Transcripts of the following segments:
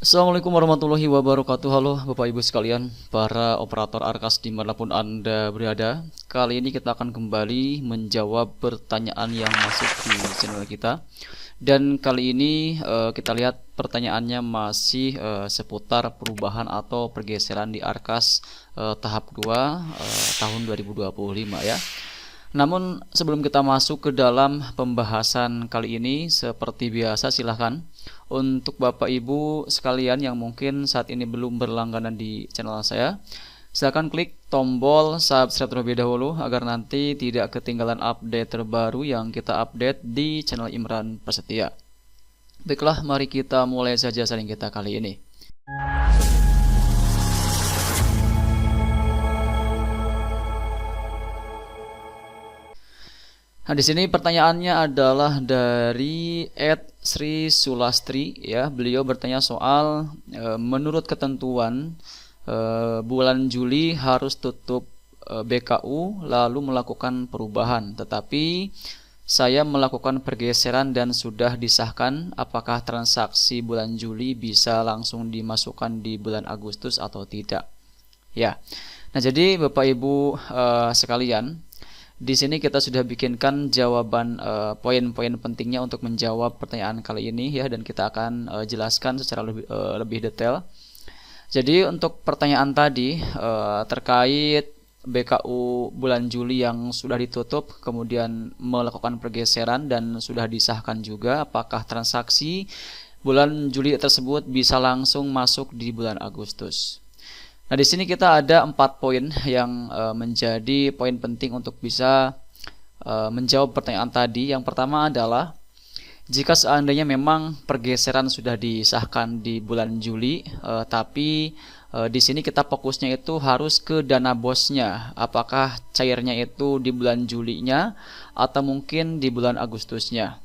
Assalamualaikum warahmatullahi wabarakatuh. Halo Bapak Ibu sekalian, para operator Arkas dimanapun Anda berada. Kali ini kita akan kembali menjawab pertanyaan yang masuk di channel kita. Dan kali ini kita lihat pertanyaannya masih seputar perubahan atau pergeseran di Arkas tahap 2 tahun 2025 ya. Namun sebelum kita masuk ke dalam pembahasan kali ini, seperti biasa silahkan untuk Bapak Ibu sekalian yang mungkin saat ini belum berlangganan di channel saya, silahkan klik tombol subscribe terlebih dahulu agar nanti tidak ketinggalan update terbaru yang kita update di channel Imran Prasetya. Baiklah, mari kita mulai saja sharing kita kali ini. Nah, di sini pertanyaannya adalah dari Sri Sulastri ya. Beliau bertanya soal menurut ketentuan bulan Juli harus tutup BKU lalu melakukan perubahan, tetapi saya melakukan pergeseran dan sudah disahkan. Apakah transaksi bulan Juli bisa langsung dimasukkan di bulan Agustus atau tidak? Ya. Nah, jadi Bapak Ibu sekalian, di sini kita sudah bikinkan jawaban poin-poin pentingnya untuk menjawab pertanyaan kali ini ya, dan kita akan jelaskan secara lebih detail. Jadi untuk pertanyaan tadi terkait BKU bulan Juli yang sudah ditutup kemudian melakukan pergeseran dan sudah disahkan juga, apakah transaksi bulan Juli tersebut bisa langsung masuk di bulan Agustus? Nah, di sini kita ada 4 poin yang menjadi poin penting untuk bisa menjawab pertanyaan tadi. Yang pertama adalah jika seandainya memang pergeseran sudah disahkan di bulan Juli, tapi di sini kita fokusnya itu harus ke dana bosnya. Apakah cairnya itu di bulan Julinya atau mungkin di bulan Agustusnya?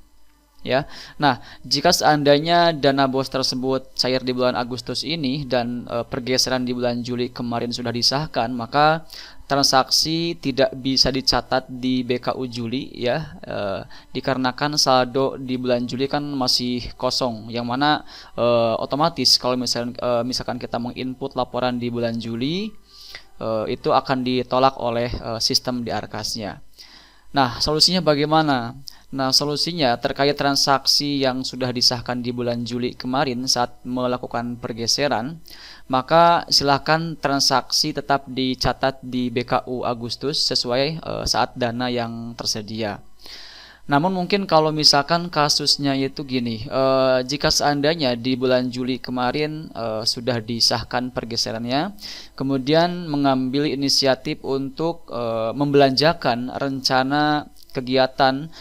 Ya. Nah, jika seandainya dana bos tersebut cair di bulan Agustus ini dan pergeseran di bulan Juli kemarin sudah disahkan, maka transaksi tidak bisa dicatat di BKU Juli ya, dikarenakan saldo di bulan Juli kan masih kosong, yang mana otomatis kalau misalkan kita menginput laporan di bulan Juli, itu akan ditolak oleh sistem di Arkasnya. Nah, solusinya bagaimana? Nah, solusinya terkait transaksi yang sudah disahkan di bulan Juli kemarin saat melakukan pergeseran, maka silakan transaksi tetap dicatat di BKU Agustus sesuai saat dana yang tersedia. Namun mungkin kalau misalkan kasusnya itu gini, jika seandainya di bulan Juli kemarin sudah disahkan pergeserannya, kemudian mengambil inisiatif untuk membelanjakan rencana kegiatan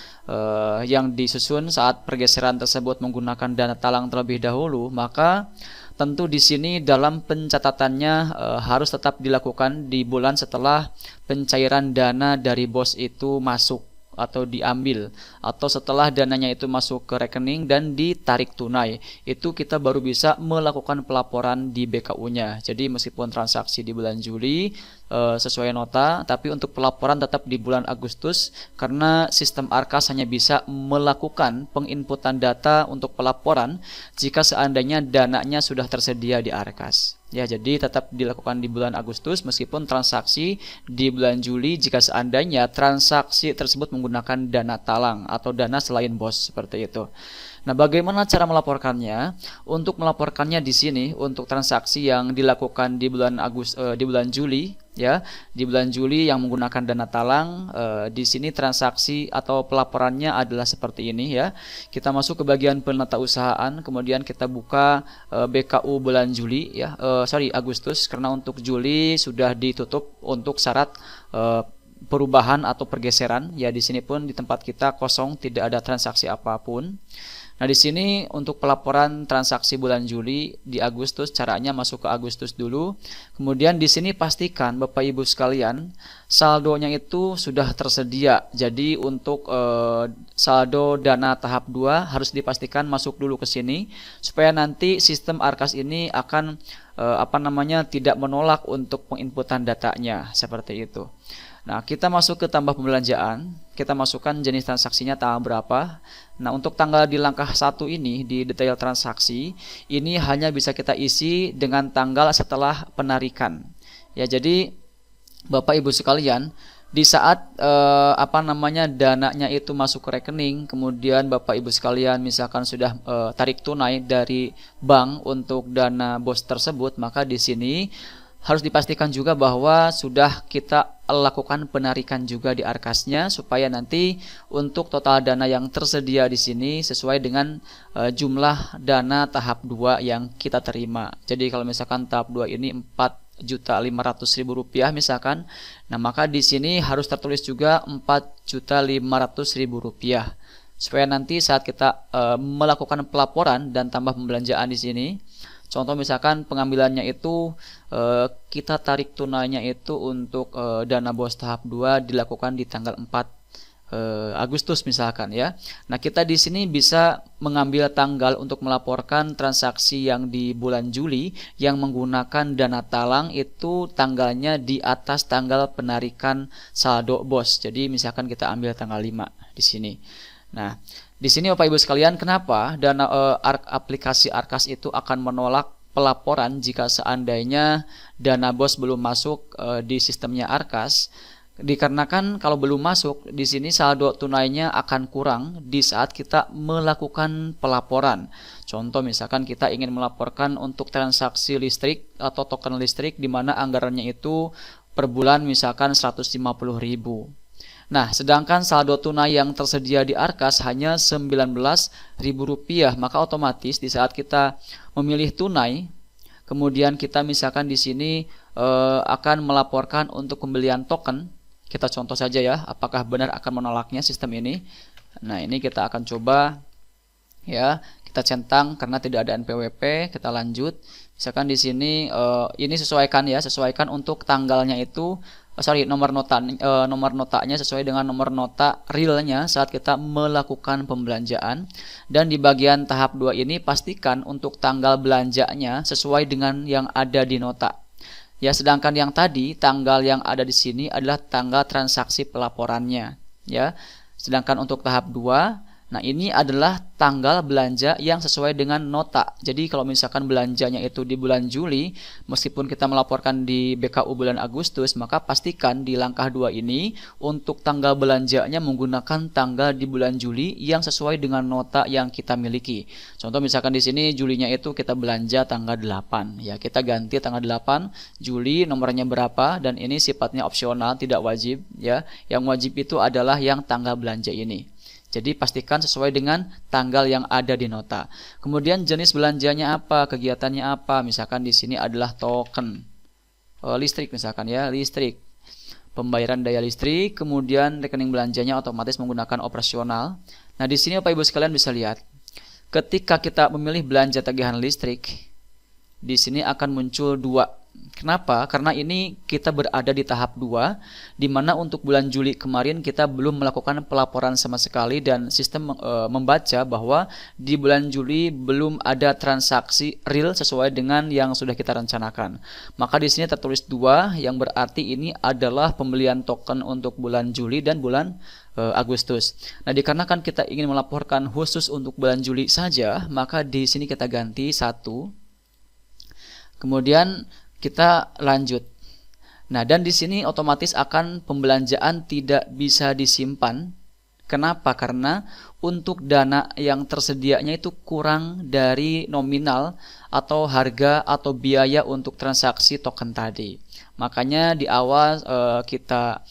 yang disusun saat pergeseran tersebut menggunakan dana talang terlebih dahulu, maka tentu di sini dalam pencatatannya harus tetap dilakukan di bulan setelah pencairan dana dari bos itu masuk atau diambil, atau setelah dananya itu masuk ke rekening dan ditarik tunai, itu kita baru bisa melakukan pelaporan di BKU-nya. Jadi meskipun transaksi di bulan Juli sesuai nota, tapi untuk pelaporan tetap di bulan Agustus, karena sistem Arkas hanya bisa melakukan penginputan data untuk pelaporan jika seandainya dananya sudah tersedia di Arkas. Ya, jadi tetap dilakukan di bulan Agustus meskipun transaksi di bulan Juli jika seandainya transaksi tersebut menggunakan dana talang atau dana selain bos, seperti itu. Nah, bagaimana cara melaporkannya? Untuk melaporkannya di sini untuk transaksi yang dilakukan di bulan Juli ya, di bulan Juli yang menggunakan dana talang, di sini transaksi atau pelaporannya adalah seperti ini ya. Kita masuk ke bagian penatausahaan, kemudian kita buka BKU bulan Juli ya, Agustus, karena untuk Juli sudah ditutup untuk syarat perubahan atau pergeseran ya. Di sini pun di tempat kita kosong, tidak ada transaksi apapun. Nah, di sini untuk pelaporan transaksi bulan Juli di Agustus, caranya masuk ke Agustus dulu. Kemudian di sini pastikan Bapak Ibu sekalian saldonya itu sudah tersedia. Jadi untuk saldo dana tahap 2 harus dipastikan masuk dulu ke sini supaya nanti sistem Arkas ini akan tidak menolak untuk penginputan datanya, seperti itu. Nah, kita masuk ke tambah pembelanjaan, kita masukkan jenis transaksinya tanggal berapa. Nah, untuk tanggal di langkah 1 ini, di detail transaksi, ini hanya bisa kita isi dengan tanggal setelah penarikan. Ya, jadi Bapak Ibu sekalian, di saat dananya itu masuk ke rekening, kemudian Bapak Ibu sekalian misalkan sudah tarik tunai dari bank untuk dana BOS tersebut, maka di sini harus dipastikan juga bahwa sudah kita lakukan penarikan juga di Arkasnya, supaya nanti untuk total dana yang tersedia di sini sesuai dengan jumlah dana tahap 2 yang kita terima. Jadi kalau misalkan tahap 2 ini 4.500.000 rupiah misalkan, nah maka di sini harus tertulis juga 4.500.000 rupiah, supaya nanti saat kita melakukan pelaporan dan tambah pembelanjaan di sini, contoh misalkan pengambilannya itu kita tarik tunainya itu untuk dana BOS tahap 2 dilakukan di tanggal 4 Agustus misalkan ya. Nah, kita di sini bisa mengambil tanggal untuk melaporkan transaksi yang di bulan Juli yang menggunakan dana talang, itu tanggalnya di atas tanggal penarikan saldo BOS. Jadi misalkan kita ambil tanggal 5 di sini. Nah, di sini Bapak Ibu sekalian, kenapa dana aplikasi Arkas itu akan menolak pelaporan jika seandainya dana BOS belum masuk di sistemnya Arkas? Dikarenakan kalau belum masuk di sini saldo tunainya akan kurang di saat kita melakukan pelaporan. Contoh misalkan kita ingin melaporkan untuk transaksi listrik atau token listrik di mana anggarannya itu per bulan misalkan 150.000. Nah, sedangkan saldo tunai yang tersedia di Arkas hanya Rp19.000, maka otomatis di saat kita memilih tunai, kemudian kita misalkan di sini akan melaporkan untuk pembelian token. Kita contoh saja ya, apakah benar akan menolaknya sistem ini. Nah, ini kita akan coba ya, kita centang karena tidak ada NPWP, kita lanjut. Misalkan di sini ini sesuaikan untuk tanggalnya itu nomor notanya sesuai dengan nomor nota realnya saat kita melakukan pembelanjaan. Dan di bagian tahap 2 ini pastikan untuk tanggal belanjanya sesuai dengan yang ada di nota. Ya, sedangkan yang tadi tanggal yang ada di sini adalah tanggal transaksi pelaporannya, ya. Sedangkan untuk tahap 2, nah ini adalah tanggal belanja yang sesuai dengan nota. Jadi kalau misalkan belanjanya itu di bulan Juli, meskipun kita melaporkan di BKU bulan Agustus, maka pastikan di langkah 2 ini untuk tanggal belanjanya menggunakan tanggal di bulan Juli yang sesuai dengan nota yang kita miliki. Contoh misalkan di sini Julinya itu kita belanja tanggal 8, ya kita ganti tanggal 8 Juli, nomornya berapa, dan ini sifatnya opsional, tidak wajib ya. Yang wajib itu adalah yang tanggal belanja ini. Jadi pastikan sesuai dengan tanggal yang ada di nota. Kemudian jenis belanjanya apa, kegiatannya apa. Misalkan di sini adalah token listrik misalkan ya, listrik. Pembayaran daya listrik, kemudian rekening belanjanya otomatis menggunakan operasional. Nah, di sini Bapak Ibu sekalian bisa lihat, ketika kita memilih belanja tagihan listrik, di sini akan muncul 2. Kenapa? Karena ini kita berada di tahap 2, di mana untuk bulan Juli kemarin kita belum melakukan pelaporan sama sekali, dan sistem membaca bahwa di bulan Juli belum ada transaksi real sesuai dengan yang sudah kita rencanakan. Maka di sini tertulis 2, yang berarti ini adalah pembelian token untuk bulan Juli dan bulan Agustus. Nah, dikarenakan kita ingin melaporkan khusus untuk bulan Juli saja, maka di sini kita ganti 1. Kemudian kita lanjut. Nah, dan di sini otomatis akan pembelanjaan tidak bisa disimpan. Kenapa? Karena untuk dana yang tersedianya itu kurang dari nominal atau harga atau biaya untuk transaksi token tadi. Makanya di awal kita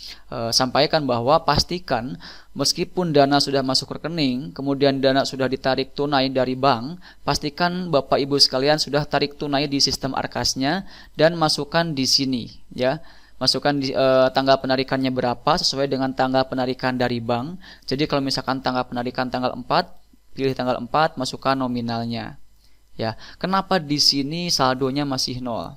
sampaikan bahwa pastikan meskipun dana sudah masuk rekening, kemudian dana sudah ditarik tunai dari bank, pastikan Bapak Ibu sekalian sudah tarik tunai di sistem Arkasnya dan masukkan di sini ya. Masukkan di tanggal penarikannya berapa sesuai dengan tanggal penarikan dari bank. Jadi kalau misalkan tanggal penarikan tanggal 4, pilih tanggal 4, masukkan nominalnya. Ya, kenapa di sini saldonya masih 0?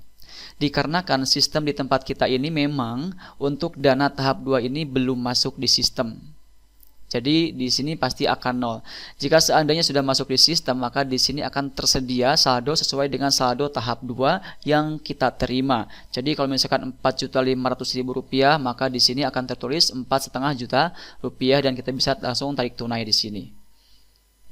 Dikarenakan sistem di tempat kita ini memang untuk dana tahap 2 ini belum masuk di sistem. Jadi di sini pasti akan nol. Jika seandainya sudah masuk di sistem, maka di sini akan tersedia saldo sesuai dengan saldo tahap 2 yang kita terima. Jadi kalau misalkan Rp4.500.000, maka di sini akan tertulis Rp4,5 juta dan kita bisa langsung tarik tunai di sini.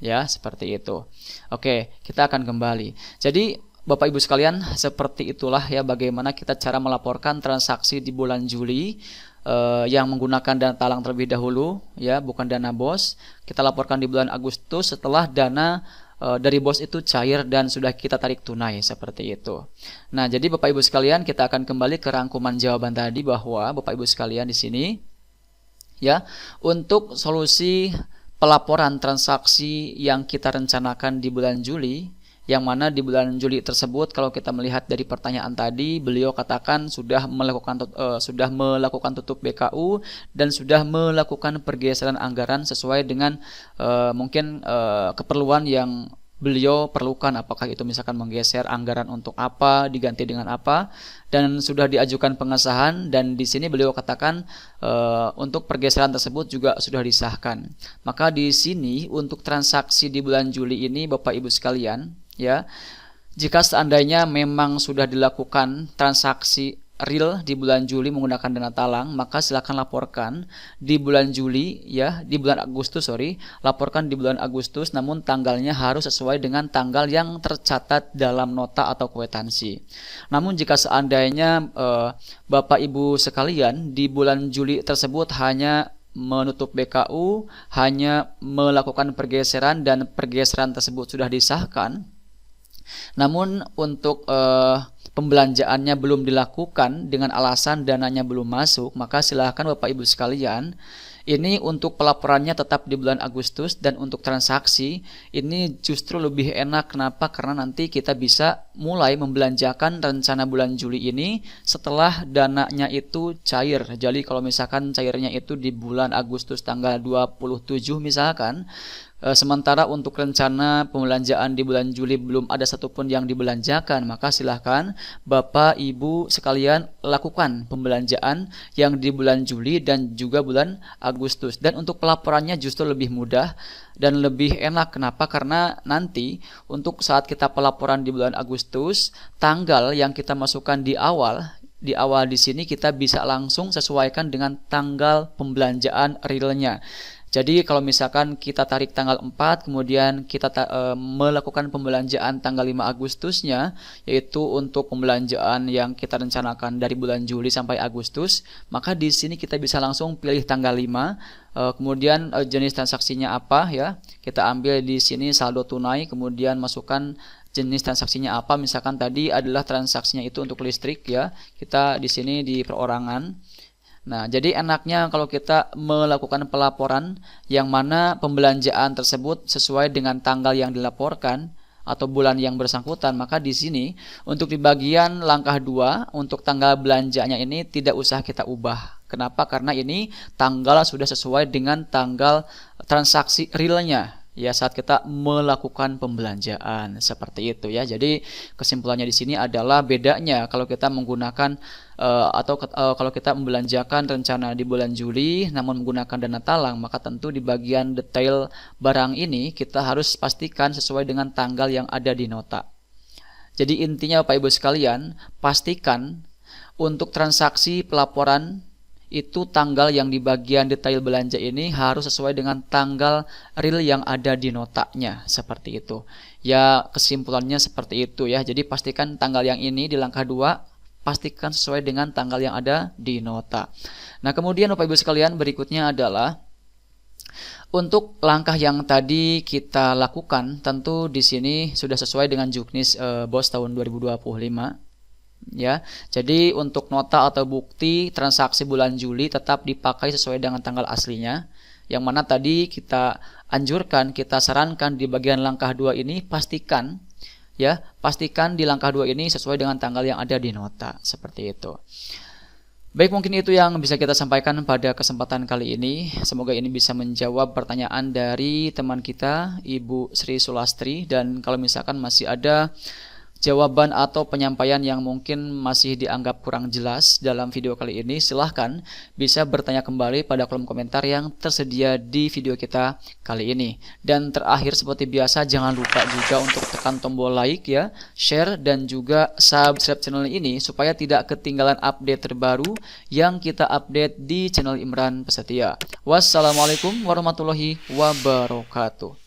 Ya, seperti itu. Oke, kita akan kembali. Jadi Bapak Ibu sekalian, seperti itulah ya bagaimana kita cara melaporkan transaksi di bulan Juli yang menggunakan dana talang terlebih dahulu, ya, bukan dana BOS. Kita laporkan di bulan Agustus setelah dana dari BOS itu cair dan sudah kita tarik tunai, seperti itu. Nah, jadi Bapak Ibu sekalian, kita akan kembali ke rangkuman jawaban tadi bahwa Bapak Ibu sekalian di sini, ya, untuk solusi pelaporan transaksi yang kita rencanakan di bulan Juli, yang mana di bulan Juli tersebut kalau kita melihat dari pertanyaan tadi, beliau katakan sudah melakukan tutup BKU dan sudah melakukan pergeseran anggaran sesuai dengan mungkin keperluan yang beliau perlukan, apakah itu misalkan menggeser anggaran untuk apa, diganti dengan apa, dan sudah diajukan pengesahan, dan di sini beliau katakan untuk pergeseran tersebut juga sudah disahkan. Maka di sini untuk transaksi di bulan Juli ini Bapak Ibu sekalian, ya, jika seandainya memang sudah dilakukan transaksi real di bulan Juli menggunakan dana talang, maka silakan laporkan di bulan Juli, ya, di bulan Agustus, laporkan di bulan Agustus, namun tanggalnya harus sesuai dengan tanggal yang tercatat dalam nota atau kwitansi. Namun jika seandainya Bapak Ibu sekalian di bulan Juli tersebut hanya menutup BKU, hanya melakukan pergeseran dan pergeseran tersebut sudah disahkan, namun untuk pembelanjaannya belum dilakukan dengan alasan dananya belum masuk, maka silakan Bapak Ibu sekalian, ini untuk pelaporannya tetap di bulan Agustus, dan untuk transaksi ini justru lebih enak. Kenapa? Karena nanti kita bisa mulai membelanjakan rencana bulan Juli ini setelah dananya itu cair. Jadi kalau misalkan cairnya itu di bulan Agustus tanggal 27 misalkan, sementara untuk rencana pembelanjaan di bulan Juli belum ada satupun yang dibelanjakan, maka silahkan Bapak Ibu sekalian lakukan pembelanjaan yang di bulan Juli dan juga bulan Agustus. Dan untuk pelaporannya justru lebih mudah dan lebih enak. Kenapa? Karena nanti untuk saat kita pelaporan di bulan Agustus, tanggal yang kita masukkan di awal di sini kita bisa langsung sesuaikan dengan tanggal pembelanjaan realnya. Jadi kalau misalkan kita tarik tanggal 4, kemudian kita melakukan pembelanjaan tanggal 5 Agustusnya, yaitu untuk pembelanjaan yang kita rencanakan dari bulan Juli sampai Agustus, maka di sini kita bisa langsung pilih tanggal 5, kemudian jenis transaksinya apa, ya. Kita ambil di sini saldo tunai, kemudian masukkan jenis transaksinya apa. Misalkan tadi adalah transaksinya itu untuk listrik, ya. Kita di sini di perorangan. Nah, jadi enaknya kalau kita melakukan pelaporan yang mana pembelanjaan tersebut sesuai dengan tanggal yang dilaporkan atau bulan yang bersangkutan, maka di sini untuk di bagian langkah 2 untuk tanggal belanjanya ini tidak usah kita ubah. Kenapa? Karena ini tanggal sudah sesuai dengan tanggal transaksi realnya, ya, saat kita melakukan pembelanjaan, seperti itu, ya. Jadi kesimpulannya di sini adalah bedanya kalau kita menggunakan kalau kita membelanjakan rencana di bulan Juli namun menggunakan dana talang, maka tentu di bagian detail barang ini kita harus pastikan sesuai dengan tanggal yang ada di nota. Jadi intinya Bapak Ibu sekalian, pastikan untuk transaksi pelaporan itu tanggal yang di bagian detail belanja ini harus sesuai dengan tanggal real yang ada di notanya, seperti itu. Ya, kesimpulannya seperti itu, ya. Jadi pastikan tanggal yang ini di langkah 2 pastikan sesuai dengan tanggal yang ada di nota. Nah, kemudian Bapak Ibu sekalian, berikutnya adalah untuk langkah yang tadi kita lakukan, tentu di sini sudah sesuai dengan Juknis BOS tahun 2025. Ya, jadi untuk nota atau bukti transaksi bulan Juli tetap dipakai sesuai dengan tanggal aslinya. Yang mana tadi kita anjurkan, kita sarankan di bagian langkah 2 ini pastikan, ya, pastikan di langkah 2 ini sesuai dengan tanggal yang ada di nota, seperti itu. Baik, mungkin itu yang bisa kita sampaikan pada kesempatan kali ini. Semoga ini bisa menjawab pertanyaan dari teman kita Ibu Sri Sulastri, dan kalau misalkan masih ada jawaban atau penyampaian yang mungkin masih dianggap kurang jelas dalam video kali ini, silahkan bisa bertanya kembali pada kolom komentar yang tersedia di video kita kali ini. Dan terakhir seperti biasa, jangan lupa juga untuk tekan tombol like ya, share dan juga subscribe channel ini supaya tidak ketinggalan update terbaru yang kita update di channel Imran Prasetya. Wassalamualaikum warahmatullahi wabarakatuh.